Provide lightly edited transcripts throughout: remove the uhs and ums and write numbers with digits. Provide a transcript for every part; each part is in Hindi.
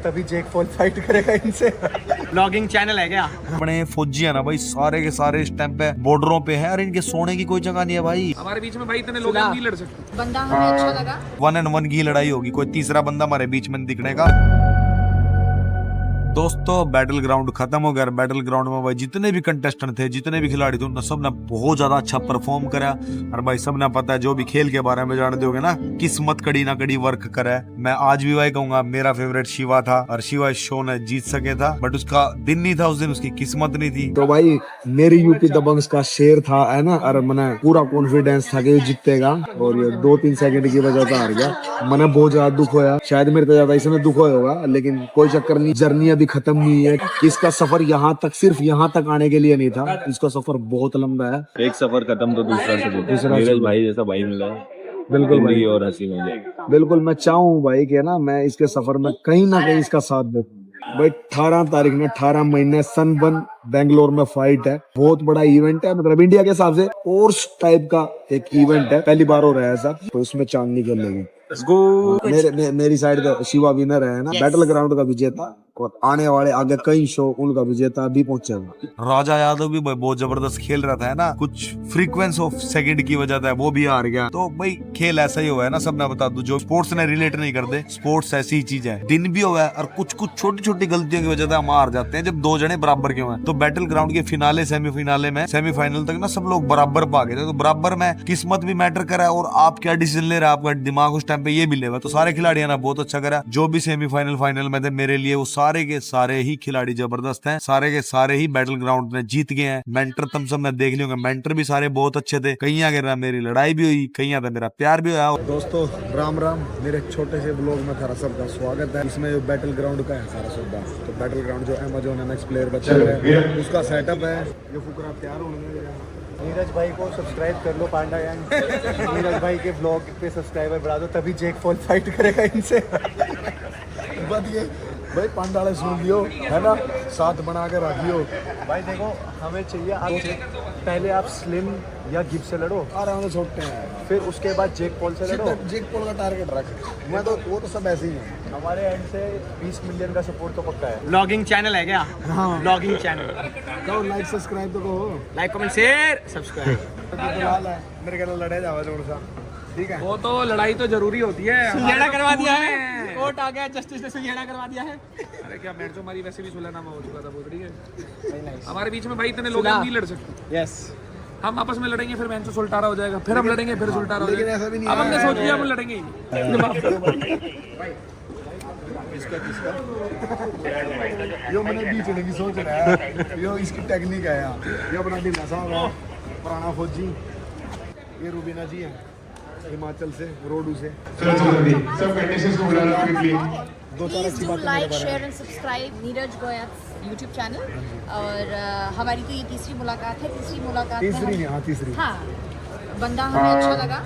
तभी जैक पॉल फाइट करेगा इनसे। ब्लॉगिंग चैनल है क्या? अपने फौजी है ना भाई, सारे के सारे इस टाइम पे बॉर्डरों पे है और इनके सोने की कोई जगह नहीं है भाई। हमारे बीच में भाई इतने लोग नहीं लड़ सकते। बंदा हमें अच्छा लगा। 1-on-1 की लड़ाई होगी, कोई तीसरा बंदा हमारे बीच में दिखने का। दोस्तों बैटल ग्राउंड खत्म हो गया। बैटल ग्राउंड में भाई जितने भी कंटेस्टेंट थे, जितने भी खिलाड़ी थे, उन्होंने सब ने बहुत ज्यादा अच्छा परफॉर्म करा। और भाई सब ने पता है, जो भी खेल के बारे में जानते होगे ना, किस्मत कड़ी ना कड़ी वर्क करे। मैं आज भी भाई कहूंगा मेरा फेवरेट शिवा था और शिवा शो ने जीत सके था, बट उसका दिन नहीं था उस दिन, उसकी किस्मत नहीं थी। तो भाई मेरी यूपी दबंग्स का शेर था है ना, और मैंने पूरा कॉन्फिडेंस था कि ये जीतेगा और ये 2-3 सेकंड की वजह से हार गया। मैंने बहुत ज्यादा दुख होया, शायद मेरे से ज्यादा इसमें दुख होगा, लेकिन कोई चक्कर नहीं। जर्नी अभी खत्म नहीं है। इसका सफर यहाँ तक, सिर्फ यहाँ तक आने के लिए नहीं था, इसका सफर बहुत लंबा है। एक सफर खत्म तो दूसरा शुरू। नीरज भाई जैसा भाई मिला है, बिल्कुल भाई, और हंसी मिले। बिल्कुल मैं चाहूँ भाई कि ना मैं इसके सफर में कहीं ना कहीं इसका साथ दूं। भाई 18 तारीख में 18 महीने सनबर्न बेंगलोर में फाइट है। बहुत बड़ा इवेंट है, मतलब इंडिया के हिसाब से कोर्स टाइप का एक इवेंट है, पहली बार हो रहा है ऐसा, तो उसमें चांदनी कर लेंगे। मेरी साइड का शिवा विनर है ना, बैटल ग्राउंड का विजेता, और आने वाले आगे कई शो उनका विजेता भी पहुंचेगा। राजा यादव भी भाई बहुत जबरदस्त खेल रहा था है ना, कुछ फ्रीक्वेंस ऑफ सेकंड की वजह से वो भी हार गया। तो भाई खेल ऐसा ही हुआ है ना, सब ने बता दो, जो स्पोर्ट्स ने रिलेट नहीं करते, स्पोर्ट्स ऐसी ही चीज है। दिन भी हुआ है और कुछ कुछ छोटी छोटी गलतियों की वजह से हम हार जाते हैं, जब दो जने बराबर क्यों हैं। तो बैटल ग्राउंड के फिनाले सेमीफिनाले में सेमीफाइनल तक ना सब लोग बराबर भागे थे, तो बराबर में किस्मत भी मैटर करा है और आप क्या डिसीजन ले रहे हैं, आपका दिमाग उस टाइम पे ये भी ले। तो सारे खिलाड़ियों ने बहुत अच्छा करा, जो भी सेमीफाइनल फाइनल में थे मेरे लिए वो सारे के सारे ही खिलाड़ी जबरदस्त हैं, सारे के सारे ही बैटल ग्राउंड में जीत गए हैं। मेंटर तुम सब ने देख लिया, मेंटर भी सारे बहुत अच्छे थे। कहीं आगे मेरी लड़ाई भी हुई, कहीं आगे मेरा प्यार भी हुआ। दोस्तों राम राम, मेरे छोटे से ब्लॉग में थारा सबका स्वागत है। इसमें जो बैटल ग्राउंड का है सारा सौदा, तो बैटल ग्राउंड जो अमेजोन एमएक्स प्लेयर बचा है उसका सेटअप है। ये फुकरा तैयार होने, नीरज भाई को सब्सक्राइब कर लो, पांडा गैंग। नीरज भाई के ब्लॉग पे सब्सक्राइबर बढ़ा दो, तभी जैक पॉल फाइट करेगा इनसे। बढ़िए भाई, पांडाले सुन लियो है ना, साथ बना के रखियो भाई। देखो हमें चाहिए पहले आप स्लिम या गिब से लड़ो, आराम से छोड़ते हैं, फिर उसके बाद जैक पॉल से लड़ो। जैक पॉल का टारगेट रख, मैं तो वो तो सब ऐसे ही है। हमारे एंड से 20 मिलियन का सपोर्ट तो पक्का है। ब्लॉगिंग चैनल है क्या? हाँ। ब्लॉगिंग चैनल कहो लाइक सब्सक्राइब तो कहो, लाइक कमेंट शेयर सब्सक्राइब। मेरे ख्याल लड़े जावा थोड़ा सा, ठीक है। वो तो लड़ाई तो जरूरी होती है। सुलझाना करवा दिया है, कोर्ट आ गया, जस्टिस ने सुलझाना करवा दिया है। अरे क्या मैच तो हमारी वैसे भी सुलहनामा हो चुका था, बहुत है। हमारे बीच में भाई इतने लोग नहीं लड़ सकते। यस, हम आपस में लड़ेंगे, फिर मैच तो सुलटारा हो जाएगा, फिर हम लड़ेंगे, फिर सुलटारा हो जाएगा। ऐसा भी नहीं अब हमने सोच लिया हम लड़ेंगे ही। यो मैंने बीच में की सोच रहा है, यो इसकी टेक्निक है यार। ये अपना ढीला साहब है, पुराना फौजी। ये रूबीना जी है हिमाचल से, रोडू से। सब कंडीशंस को बुला लो क्विकली। दो चार प्लीज अच्छी डू बातें like share and subscribe Neeraj गोया यूट्यूब चैनल। और हमारी तो ये तीसरी मुलाकात है। तीसरी मुलाकात में तीसरी नहीं, हाँ तीसरी। हाँ, बंदा हमें अच्छा लगा,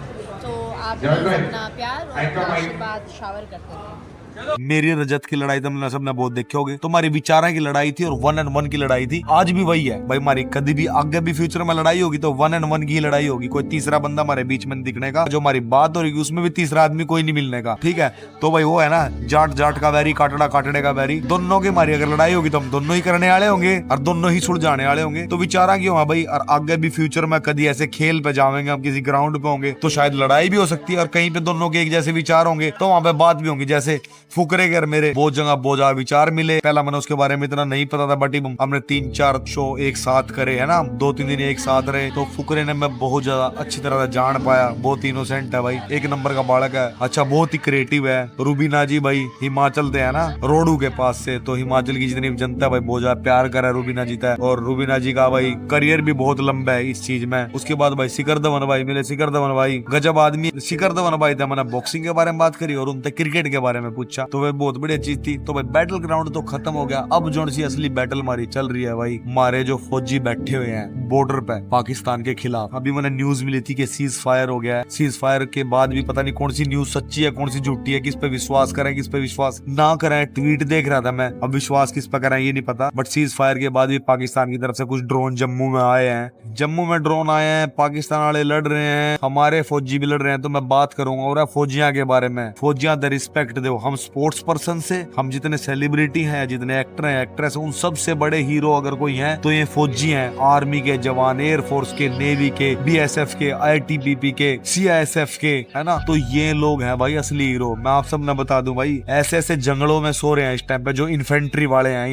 तो आप भी अपना प्यार और अपना आशीर्वाद शावर करते रहे। मेरी रजत की लड़ाई तुमने सबने बहुत देखे होगे, तुम्हारी विचारा की लड़ाई थी और 1-on-1 की लड़ाई थी। आज भी वही है भाई, हमारी कभी भी आगे भी फ्यूचर में लड़ाई होगी तो 1-on-1 की लड़ाई होगी। कोई तीसरा बंदा हमारे बीच में दिखने का, जो हमारी बात हो रही उसमें भी तीसरा आदमी कोई नहीं मिलने का, ठीक है। तो भाई वो है ना, जाट जाट का बैरी, काटड़ा काटड़े का बैरी, दोनों की हमारी अगर लड़ाई होगी तो हम दोनों ही करने वाले होंगे और दोनों ही सुलझाने वाले होंगे। तो विचारा क्यों है भाई, और आगे भी फ्यूचर में कभी ऐसे खेल पे जाएंगे, हम किसी ग्राउंड पे होंगे तो शायद लड़ाई भी हो सकती है, और कहीं पे दोनों के एक जैसे विचार होंगे तो वहां पे बात भी होंगी। जैसे फुकरे के मेरे बहुत जगह बोझा विचार मिले, पहला मैंने उसके बारे में इतना नहीं पता था, बट हमने 3-4 शो एक साथ करे है ना, 2-3 दिन एक साथ रहे, तो फुकरे ने मैं बहुत ज्यादा अच्छी तरह से जान पाया। बहुत इनोसेंट है भाई, एक नंबर का बालक है, अच्छा बहुत ही क्रिएटिव है। रूबीना जी भाई हिमाचल से है ना, रोडू के पास से, तो हिमाचल की जितनी जनता भाई बहुत ज्यादा प्यार करे रूबीना जी है, और रूबीना जी का भाई करियर भी बहुत लंबा है इस चीज में। उसके बाद भाई शिखर धवन भाई मिले, शिखर धवन भाई गजब आदमी। शिखर धवन भाई थे, मैंने बॉक्सिंग के बारे में बात करी और उनसे क्रिकेट के बारे में पूछा, तो वह बहुत बढ़िया चीज थी। तो भाई बैटल ग्राउंड तो खत्म हो गया, अब जो सी असली बैटल हमारी चल रही है भाई, हमारे जो फौजी बैठे हुए हैं बॉर्डर पे पाकिस्तान के खिलाफ। अभी मैंने न्यूज मिली थी कि सीज फायर हो गया है। सीज फायर के बाद भी पता नहीं कौन सी न्यूज सच्ची है कौन सी झूठी है, किस पे विश्वास करें किस पे विश्वास ना करें। ट्वीट देख रहा था मैं, अब विश्वास किस पे करें ये नहीं पता, बट सीज फायर के बाद भी पाकिस्तान की तरफ से कुछ ड्रोन जम्मू में आए हैं, जम्मू में ड्रोन आए हैं, पाकिस्तान वाले लड़ रहे हैं, हमारे फौजी भी लड़ रहे हैं। तो मैं बात करूंगा और फौजियां के बारे में, फौजियां द रिस्पेक्ट दो, हम स्पोर्ट्स पर्सन से, हम जितने सेलिब्रिटी हैं, जितने एक्टर हैं, एक्ट्रेस हैं, उन सबसे बड़े हीरो अगर कोई हैं तो ये फौजी हैं। आर्मी के जवान, एयरफोर्स के, नेवी के, बीएसएफ के, आईटीबीपी के, सीआईएसएफ के, है ना। तो ये लोग हैं भाई असली हीरो। मैं आप सब ने बता दूं भाई, ऐसे ऐसे जंगलों में सो रहे हैं इस टाइम पे जो इन्फेंट्री वाले हैं।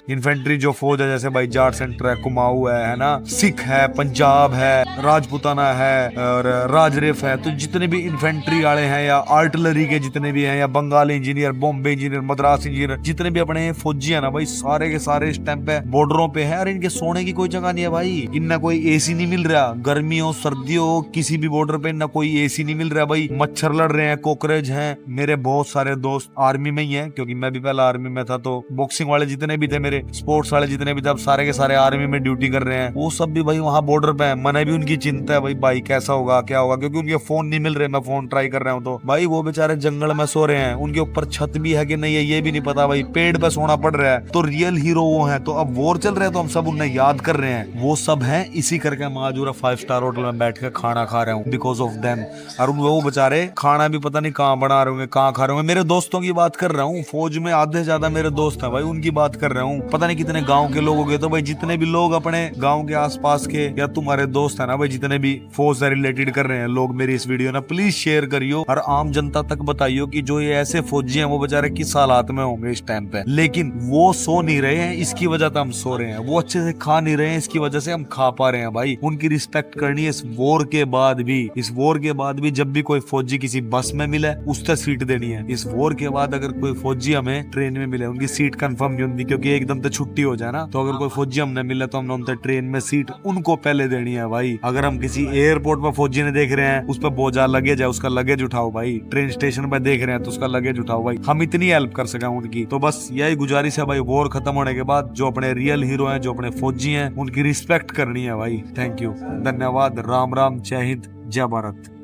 इन्फेंट्री जो फौज है, जैसे भाई जाट सेंटर है, कुमाऊं है ना, सिख है, पंजाब है, राजपुताना है और राजरेफ है। तो जितने भी इन्फेंट्री वाले हैं या आर्टिलरी के जितने भी हैं या Bengal engineer, Bombay engineer, Madras engineer, जितने भी अपने फौजी है ना भाई, सारे के सारे इस टाइम पे बॉर्डरों पे है। और इनके सोने की कोई जगह नहीं है भाई। इनना कोई एसी नहीं मिल रहा, गर्मी हो सर्दी हो, किसी भी बॉर्डर पे इनना कोई एसी नहीं मिल रहा भाई। मच्छर लड़ रहे हैं, कॉकरोच हैं। मेरे बहुत सारे दोस्त आर्मी में ही हैं, क्योंकि मैं भी पहले आर्मी में था। तो बॉक्सिंग वाले जितने भी थे, मेरे स्पोर्ट्स वाले जितने भी थे, अब सारे के सारे आर्मी में ड्यूटी कर रहे हैं। वो सब भी भाई वहाँ बॉर्डर पे है। मैंने भी उनकी चिंता है भाई कैसा होगा, क्या होगा, क्योंकि उनके फोन नहीं मिल रहे। मैं फोन ट्राई कर रहा हूँ तो भाई वो बेचारे जंगल में सो रहे हैं। उनके ऊपर छत भी है कि नहीं है ये भी नहीं पता भाई। पेड़ पे सोना पड़ रहा है। तो रियल हीरो वो है। तो अब वॉर चल रहा है तो हम सब उन्हें याद कर रहे हैं। वो सब है, इसी करके हम आज 5 स्टार होटल में बैठ के खाना खा रहे हूँ बिकॉज ऑफ देम। और वो बेचारे खाना भी पता नहीं कहाँ बना रहे होंगे, कहाँ खा रहे होंगे। मेरे दोस्तों की बात कर रहा हूँ, फौज में आधे से ज्यादा मेरे दोस्त हैं भाई, उनकी बात कर रहा हूँ। पता नहीं कितने गाँव के लोग हो गए। तो भाई जितने भी लोग अपने गाँव के आसपास के या तुम्हारे दोस्त है ना भाई, जितने भी फौज से रिलेटेड कर रहे हैं लोग मेरी इस वीडियो ना, प्लीज शेयर करियो और आम जनता तक बताइयो कि जो ये ऐसे फौजी हैं वो बेचारे किस हालात में होंगे इस टाइम पे। लेकिन वो सो नहीं रहे हैं, इसकी वजह से हम सो रहे हैं। वो अच्छे से खा नहीं रहे हैं, इसकी वजह से हम खा पा रहे हैं भाई। उनकी रिस्पेक्ट करनी है इस वॉर के बाद भी। इस वॉर के बाद भी जब भी कोई फौजी किसी बस में मिले उससे सीट देनी है। इस वॉर के बाद अगर कोई फौजी हमें ट्रेन में मिले, उनकी सीट कंफर्म नहीं होती, क्योंकि एकदम से छुट्टी हो जाए ना। तो अगर कोई फौजी हमने मिले तो हमने उनसे ट्रेन में सीट उनको पहले देनी है भाई। अगर हम किसी एयरपोर्ट पर फौजी ने देख रहे हैं, उस पर बोझा लगेज है, उसका लगेज उठाओ भाई। ट्रेन स्टेशन पर देख रहे हैं तो उसका लगेज उठाओ भाई। हम इतनी हेल्प कर सके उनकी। तो बस यही गुजारिश है भाई, वॉर खत्म होने के बाद जो अपने रियल हीरो हैं, जो अपने फौजी हैं, उनकी रिस्पेक्ट करनी है भाई। थैंक यू, धन्यवाद, राम राम, जय हिंद, जय भारत।